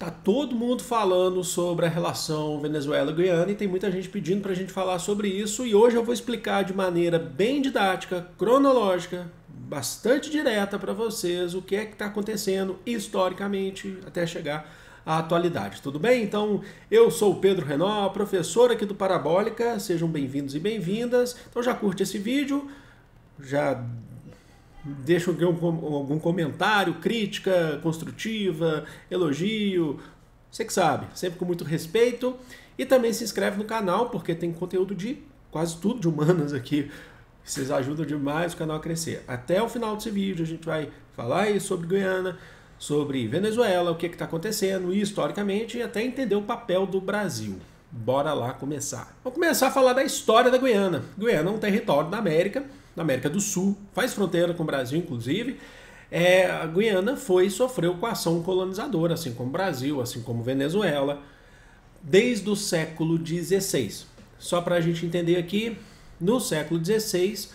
Tá todo mundo falando sobre a relação Venezuela-Guiana e tem muita gente pedindo para a gente falar sobre isso, e hoje eu vou explicar de maneira bem didática, cronológica, bastante direta para vocês o que é que está acontecendo historicamente até chegar à atualidade. Tudo bem? Então, eu sou o Pedro Renó, professor aqui do Parabólica, sejam bem-vindos e bem-vindas. Então já curte esse vídeo, já deixa algum comentário, crítica construtiva, elogio, você que sabe, sempre com muito respeito. E também se inscreve no canal, porque tem conteúdo de quase tudo de humanas aqui. Vocês ajudam demais o canal a crescer. Até o final desse vídeo a gente vai falar aí sobre Guiana, sobre Venezuela, o que está acontecendo historicamente e até entender o papel do Brasil. Bora lá começar. Vamos começar a falar da história da Guiana. Guiana é um território da América do Sul, faz fronteira com o Brasil, inclusive. A Guiana sofreu com a ação colonizadora, assim como o Brasil, assim como Venezuela, desde o século XVI. Só para a gente entender aqui, no século XVI,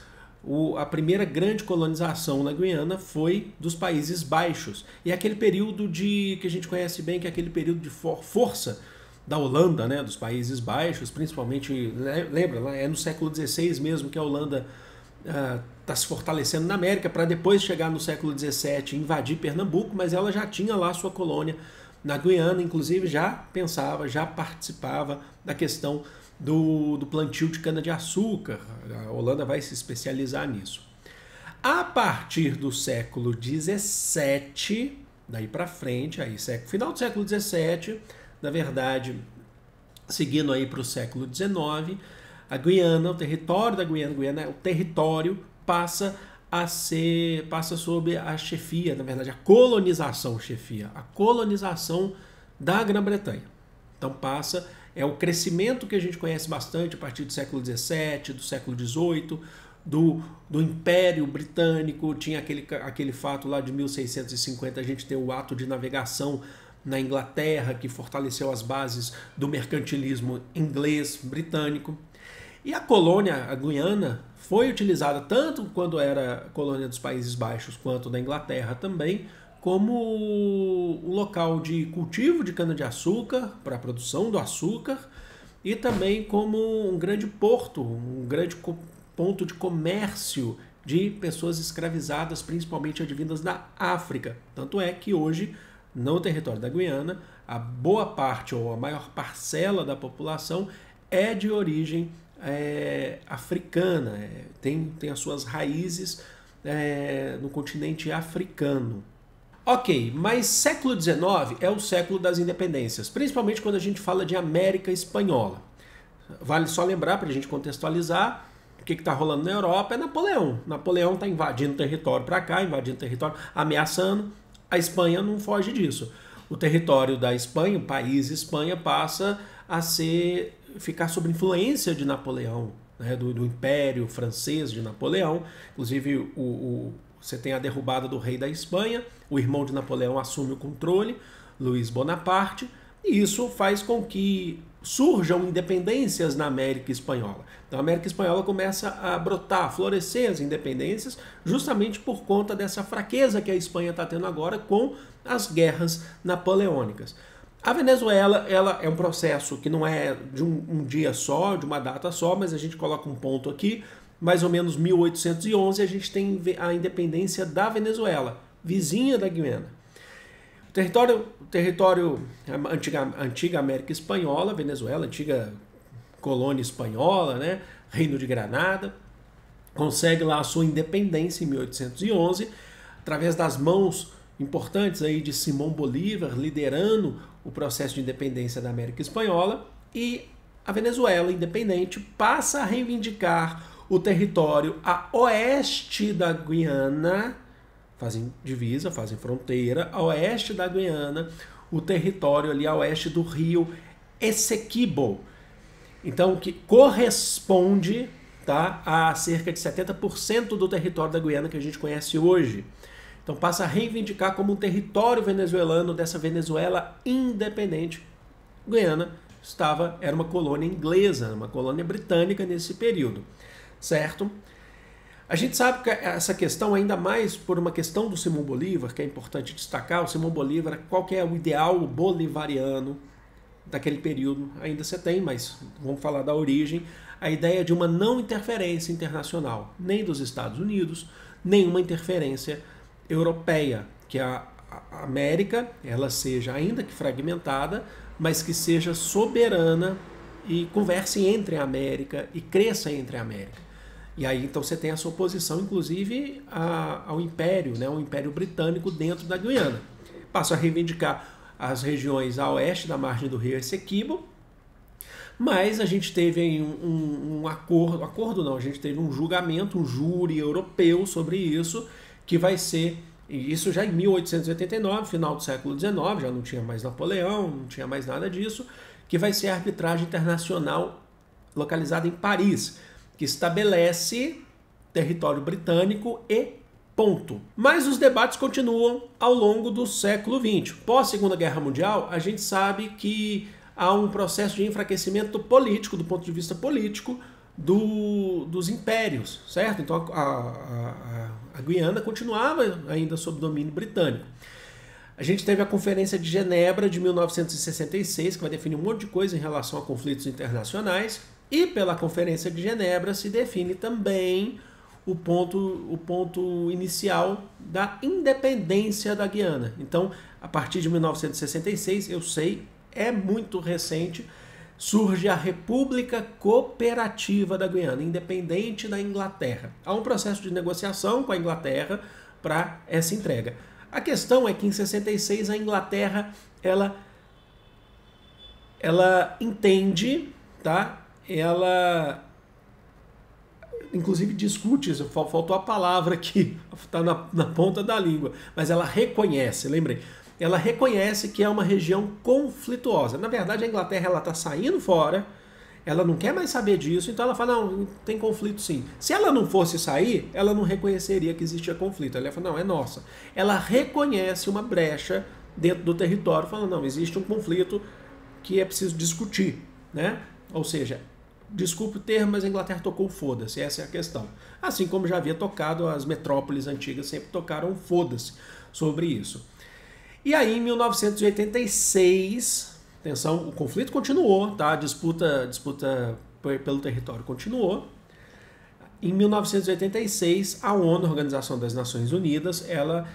a primeira grande colonização na Guiana foi dos Países Baixos. E é aquele período que a gente conhece bem, que é aquele período de força da Holanda, né, dos Países Baixos, principalmente, né, lembra, é no século XVI mesmo que a Holanda está se fortalecendo na América, para depois chegar no século XVII e invadir Pernambuco, mas ela já tinha lá sua colônia na Guiana, inclusive já pensava, já participava da questão do plantio de cana-de-açúcar. A Holanda vai se especializar nisso. A partir do século XVII, daí para frente, aí, final do século XVII, na verdade, seguindo aí para o século XIX, a Guiana, o território da Guiana, o território passa sob a chefia, na verdade, a colonização da Grã-Bretanha. Então é o crescimento que a gente conhece bastante a partir do século XVII, do século XVIII, do Império Britânico. Tinha aquele fato lá de 1650, a gente tem o ato de navegação na Inglaterra, que fortaleceu as bases do mercantilismo inglês, britânico. E a colônia, a Guiana, foi utilizada tanto quando era colônia dos Países Baixos quanto da Inglaterra também, como um local de cultivo de cana-de-açúcar, para a produção do açúcar, e também como um grande porto, um grande ponto de comércio de pessoas escravizadas, principalmente advindas da África. Tanto é que hoje, no território da Guiana, a boa parte ou a maior parcela da população é de origem africana, tem as suas raízes no continente africano. Ok, mas século XIX é o século das independências, principalmente quando a gente fala de América Espanhola. Vale só lembrar, para a gente contextualizar, o que está rolando na Europa é Napoleão. Napoleão está invadindo território para cá, invadindo território, ameaçando. A Espanha não foge disso. O território da Espanha, o país Espanha, passa a ficar sob influência de Napoleão, né, do Império Francês de Napoleão. Inclusive, você tem a derrubada do rei da Espanha, o irmão de Napoleão assume o controle, Luís Bonaparte, e isso faz com que surjam independências na América Espanhola. Então a América Espanhola começa a brotar, a florescer as independências, justamente por conta dessa fraqueza que a Espanha está tendo agora com as guerras napoleônicas. A Venezuela, ela é um processo que não é de um dia só, de uma data só, mas a gente coloca um ponto aqui, mais ou menos 1811, a gente tem a independência da Venezuela, vizinha da Guiana. O território antiga América Espanhola, Venezuela, antiga colônia espanhola, né, Reino de Granada, consegue lá a sua independência em 1811, através das mãos importantes aí de Simão Bolívar, liderando o processo de independência da América Espanhola, e a Venezuela independente passa a reivindicar o território a oeste da Guiana, fazem divisa, fazem fronteira, a oeste da Guiana, o território ali a oeste do rio Essequibo. Então, que corresponde, tá, a cerca de 70% do território da Guiana que a gente conhece hoje. Então passa a reivindicar como um território venezuelano dessa Venezuela independente. Guiana era uma colônia inglesa, uma colônia britânica nesse período, certo? A gente sabe que essa questão, ainda mais por uma questão do Simão Bolívar, que é importante destacar, o Simão Bolívar, qual que é o ideal bolivariano daquele período? Ainda você tem, mas vamos falar da origem, a ideia de uma não interferência internacional, nem dos Estados Unidos, nem uma interferência europeia, que a América, ela seja, ainda que fragmentada, mas que seja soberana e converse entre a América e cresça entre a América. E aí então você tem essa oposição, inclusive, ao Império, né, ao Império Britânico dentro da Guiana. Passa a reivindicar as regiões a oeste da margem do rio Essequibo, mas a gente teve um acordo não, a gente teve um julgamento, um júri europeu sobre isso, que vai ser, isso já em 1889, final do século XIX, já não tinha mais Napoleão, não tinha mais nada disso, que vai ser a arbitragem internacional localizada em Paris, que estabelece território britânico e ponto. Mas os debates continuam ao longo do século XX. Pós Segunda Guerra Mundial, a gente sabe que há um processo de enfraquecimento político, do ponto de vista político, dos impérios, certo? Então a Guiana continuava ainda sob domínio britânico. A gente teve a Conferência de Genebra de 1966, que vai definir um monte de coisa em relação a conflitos internacionais, e pela Conferência de Genebra se define também o ponto inicial da independência da Guiana. Então, a partir de 1966, eu sei, é muito recente, surge a República Cooperativa da Guiana, independente da Inglaterra. Há um processo de negociação com a Inglaterra para essa entrega. A questão é que em 66 a Inglaterra ela entende, tá? Ela inclusive discute isso, faltou a palavra aqui, está na ponta da língua, mas ela reconhece, lembrei, ela reconhece que é uma região conflituosa. Na verdade, a Inglaterra está saindo fora, ela não quer mais saber disso, então ela fala, não, tem conflito sim. Se ela não fosse sair, ela não reconheceria que existia conflito. Ela fala, não, é nossa. Ela reconhece uma brecha dentro do território, falando, não, existe um conflito que é preciso discutir, né? Ou seja, desculpe o termo, mas a Inglaterra tocou foda-se, essa é a questão. Assim como já havia tocado, as metrópoles antigas sempre tocaram foda-se sobre isso. E aí, em 1986, atenção, o conflito continuou, tá? A disputa pelo território continuou. Em 1986, a ONU, a Organização das Nações Unidas, ela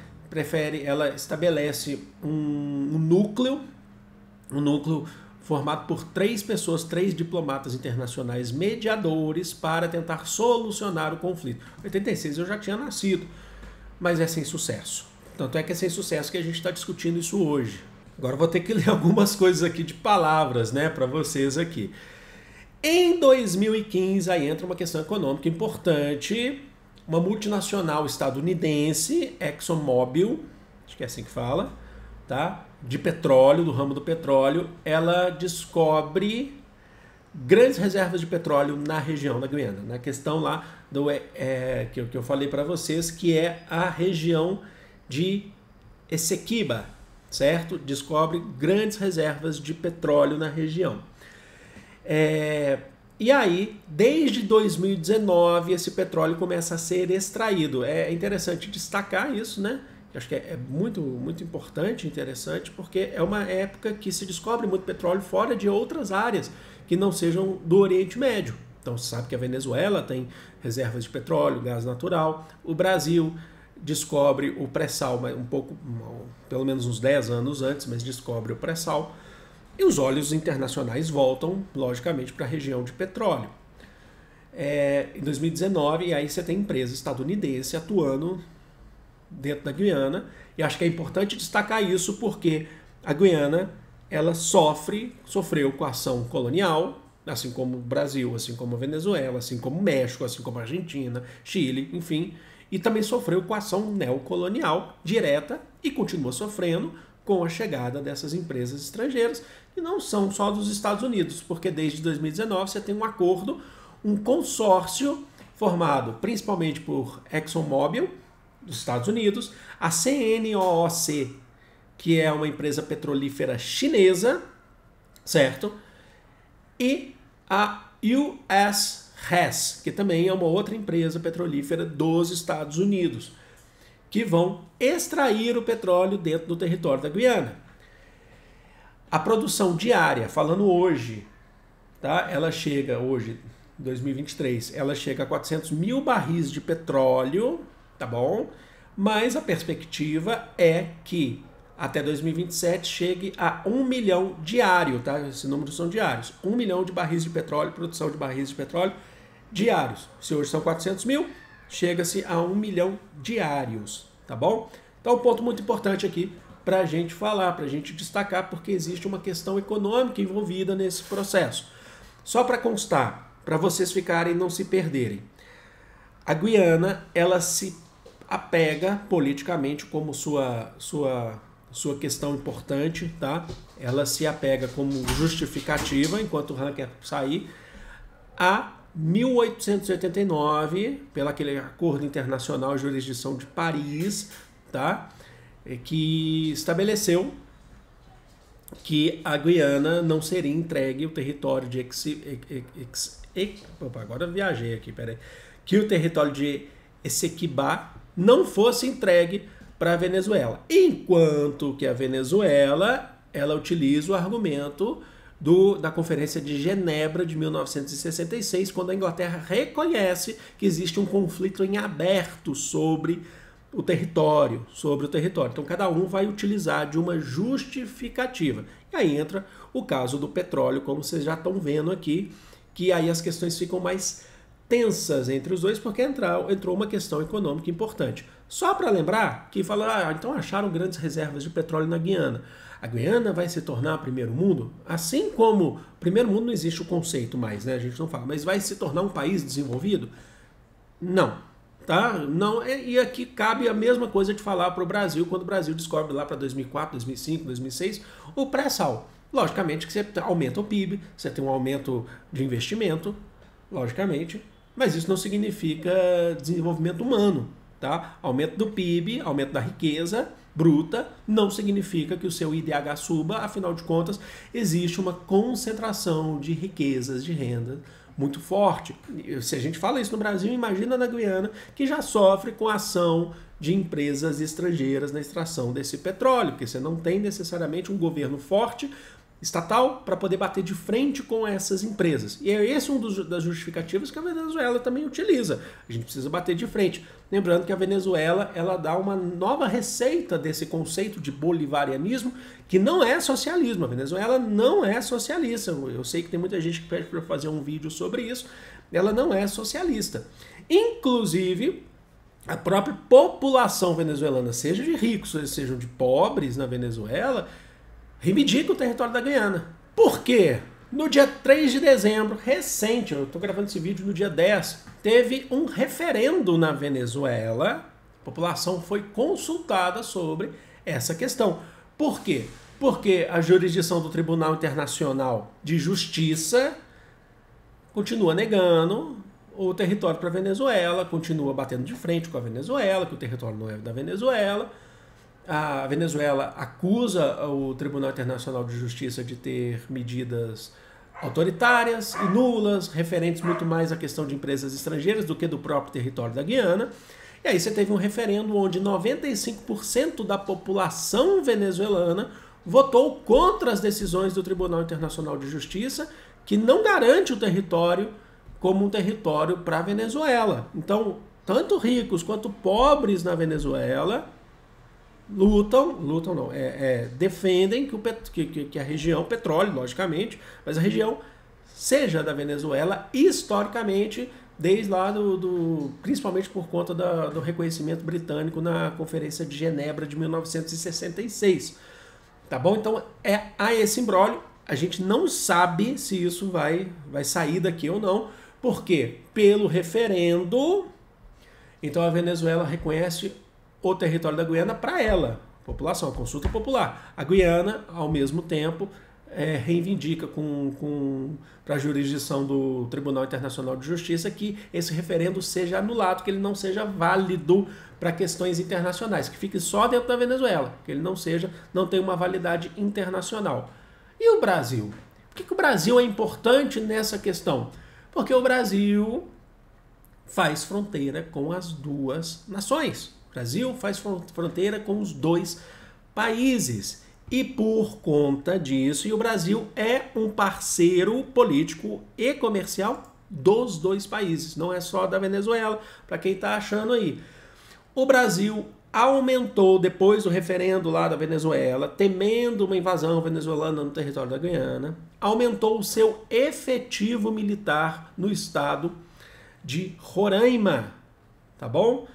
estabelece um núcleo formado por 3 pessoas, 3 diplomatas internacionais mediadores para tentar solucionar o conflito. Em 86 eu já tinha nascido, mas é sem sucesso. Tanto é que é sem sucesso que a gente está discutindo isso hoje. Agora eu vou ter que ler algumas coisas aqui de palavras, né, para vocês aqui. Em 2015, aí entra uma questão econômica importante. Uma multinacional estadunidense, ExxonMobil, acho que é assim que fala, tá? De petróleo, do ramo do petróleo, ela descobre grandes reservas de petróleo na região da Guiana. Na questão lá que eu falei para vocês, que é a região de Essequiba, certo? Descobre grandes reservas de petróleo na região. E aí, desde 2019, esse petróleo começa a ser extraído. É interessante destacar isso, né? Acho que é muito, muito importante, interessante, porque é uma época que se descobre muito petróleo fora de outras áreas que não sejam do Oriente Médio. Então, você sabe que a Venezuela tem reservas de petróleo, gás natural. O Brasil descobre o pré-sal um pouco, pelo menos uns 10 anos antes, mas descobre o pré-sal. E os olhos internacionais voltam, logicamente, para a região de petróleo. Em 2019, aí você tem empresa estadunidense atuando dentro da Guiana, e acho que é importante destacar isso porque a Guiana ela sofreu com a ação colonial, assim como o Brasil, assim como a Venezuela, assim como o México, assim como a Argentina, Chile, enfim, e também sofreu com a ação neocolonial direta e continua sofrendo com a chegada dessas empresas estrangeiras, que não são só dos Estados Unidos, porque desde 2019 você tem um acordo, um consórcio formado principalmente por ExxonMobil, dos Estados Unidos, a CNOOC, que é uma empresa petrolífera chinesa, certo? E a US Hess, que também é uma outra empresa petrolífera dos Estados Unidos, que vão extrair o petróleo dentro do território da Guiana. A produção diária, falando hoje, tá? Ela chega hoje, 2023, ela chega a 400 mil barris de petróleo, tá bom? Mas a perspectiva é que até 2027 chegue a 1 milhão diário, tá? Esses números são diários. 1 milhão de barris de petróleo, produção de barris de petróleo diários. Se hoje são 400 mil, chega-se a 1 milhão diários, tá bom? Então, um ponto muito importante aqui para a gente falar, para a gente destacar, porque existe uma questão econômica envolvida nesse processo. Só para constar, para vocês ficarem e não se perderem. A Guiana, ela se apega politicamente como sua questão importante, tá? Ela se apega como justificativa, enquanto o Han quer sair, a 1889, pelo aquele Acordo Internacional de Jurisdição de Paris, tá? Que estabeleceu que a Guiana não seria entregue o território de agora eu viajei aqui, peraí. Que o território de Essequiba não fosse entregue para a Venezuela. Enquanto que a Venezuela, ela utiliza o argumento da Conferência de Genebra de 1966, quando a Inglaterra reconhece que existe um conflito em aberto sobre o território. Então cada um vai utilizar de uma justificativa. E aí entra o caso do petróleo, como vocês já estão vendo aqui, que aí as questões ficam mais tensas entre os dois, porque entrou uma questão econômica importante. Só para lembrar que falaram, então acharam grandes reservas de petróleo na Guiana. A Guiana vai se tornar primeiro mundo? Assim como primeiro mundo não existe o conceito mais, né? A gente não fala, mas vai se tornar um país desenvolvido? Não, tá? Não, e aqui cabe a mesma coisa de falar para o Brasil, quando o Brasil descobre lá para 2004, 2005, 2006, o pré-sal. Logicamente que você aumenta o PIB, você tem um aumento de investimento, logicamente, mas isso não significa desenvolvimento humano, tá? Aumento do PIB, aumento da riqueza bruta, não significa que o seu IDH suba, afinal de contas, existe uma concentração de riquezas, de renda muito forte. Se a gente fala isso no Brasil, imagina na Guiana, que já sofre com a ação de empresas estrangeiras na extração desse petróleo, porque você não tem necessariamente um governo forte, estatal, para poder bater de frente com essas empresas. E é esse das justificativas que a Venezuela também utiliza. A gente precisa bater de frente. Lembrando que a Venezuela, ela dá uma nova receita desse conceito de bolivarianismo, que não é socialismo. A Venezuela não é socialista. Eu sei que tem muita gente que pede para eu fazer um vídeo sobre isso. Ela não é socialista. Inclusive, a própria população venezuelana, seja de ricos, sejam de pobres na Venezuela, reivindica o território da Guiana. Por quê? No dia 3 de dezembro, recente, eu estou gravando esse vídeo no dia 10, teve um referendo na Venezuela, a população foi consultada sobre essa questão. Por quê? Porque a jurisdição do Tribunal Internacional de Justiça continua negando o território para a Venezuela, continua batendo de frente com a Venezuela, que o território não é da Venezuela. A Venezuela acusa o Tribunal Internacional de Justiça de ter medidas autoritárias e nulas, referentes muito mais à questão de empresas estrangeiras do que do próprio território da Guiana. E aí você teve um referendo onde 95% da população venezuelana votou contra as decisões do Tribunal Internacional de Justiça, que não garante o território como um território para a Venezuela. Então, tanto ricos quanto pobres na Venezuela defendem que a região, petróleo, logicamente, mas a região seja da Venezuela historicamente, desde lá principalmente por conta do reconhecimento britânico na Conferência de Genebra de 1966. Tá bom? Então, há esse imbróglio. A gente não sabe se isso vai sair daqui ou não. Por quê? Pelo referendo, então a Venezuela reconhece o território da Guiana para ela, população, a consulta popular. A Guiana, ao mesmo tempo, reivindica para a jurisdição do Tribunal Internacional de Justiça que esse referendo seja anulado, que ele não seja válido para questões internacionais, que fique só dentro da Venezuela, que ele não tenha uma validade internacional. E o Brasil? Por que o Brasil é importante nessa questão? Porque o Brasil faz fronteira com as duas nações. O Brasil faz fronteira com os dois países. E por conta disso, e o Brasil é um parceiro político e comercial dos dois países, não é só da Venezuela, para quem está achando aí. O Brasil aumentou, depois do referendo lá da Venezuela, temendo uma invasão venezuelana no território da Guiana, aumentou o seu efetivo militar no estado de Roraima, tá bom?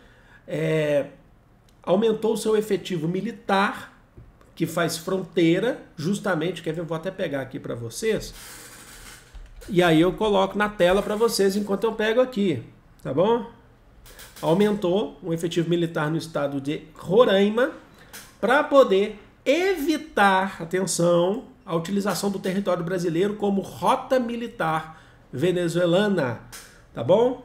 Aumentou o seu efetivo militar, que faz fronteira, justamente, quer ver, eu vou até pegar aqui para vocês, e aí eu coloco na tela para vocês enquanto eu pego aqui, tá bom? Aumentou o efetivo militar no estado de Roraima para poder evitar, atenção, a utilização do território brasileiro como rota militar venezuelana, tá bom?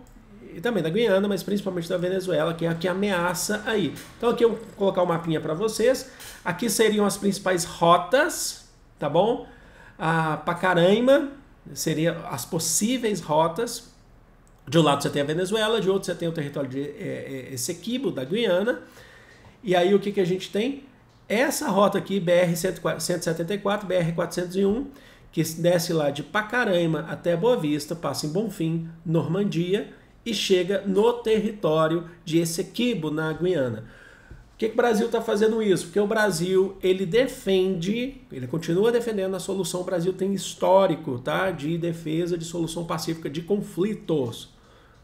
E também da Guiana, mas principalmente da Venezuela, que é a que ameaça aí. Então aqui eu vou colocar um mapinha para vocês. Aqui seriam as principais rotas, tá bom? A Pacaraima seria as possíveis rotas. De um lado você tem a Venezuela, de outro você tem o território de Essequibo, da Guiana. E aí o que a gente tem? Essa rota aqui, BR-174, BR-401, que desce lá de Pacaraima até Boa Vista, passa em Bonfim, Normandia, e chega no território de Essequibo, na Guiana. Por que o Brasil está fazendo isso? Porque o Brasil, ele continua defendendo a solução. O Brasil tem histórico, tá, de defesa de solução pacífica de conflitos.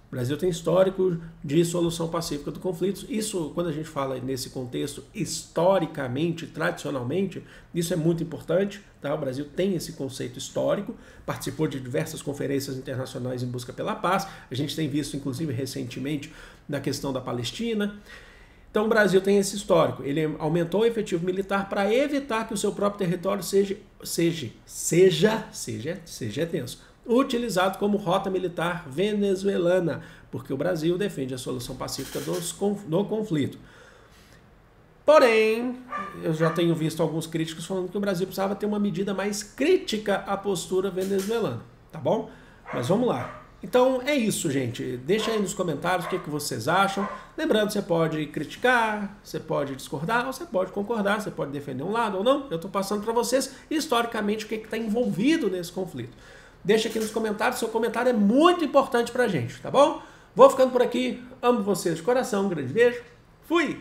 O Brasil tem histórico de solução pacífica de conflitos. Isso, quando a gente fala nesse contexto, historicamente, tradicionalmente, isso é muito importante. Tá? O Brasil tem esse conceito histórico, participou de diversas conferências internacionais em busca pela paz. A gente tem visto, inclusive, recentemente, na questão da Palestina. Então o Brasil tem esse histórico. Ele aumentou o efetivo militar para evitar que o seu próprio território seja tenso, utilizado como rota militar venezuelana, porque o Brasil defende a solução pacífica do conflito. Porém, eu já tenho visto alguns críticos falando que o Brasil precisava ter uma medida mais crítica à postura venezuelana, tá bom? Mas vamos lá. Então é isso, gente. Deixa aí nos comentários o que vocês acham. Lembrando, você pode criticar, você pode discordar, ou você pode concordar, você pode defender um lado ou não. Eu estou passando para vocês, historicamente, o que está envolvido nesse conflito. Deixa aqui nos comentários, seu comentário é muito importante para a gente, tá bom? Vou ficando por aqui, amo vocês de coração, um grande beijo, fui!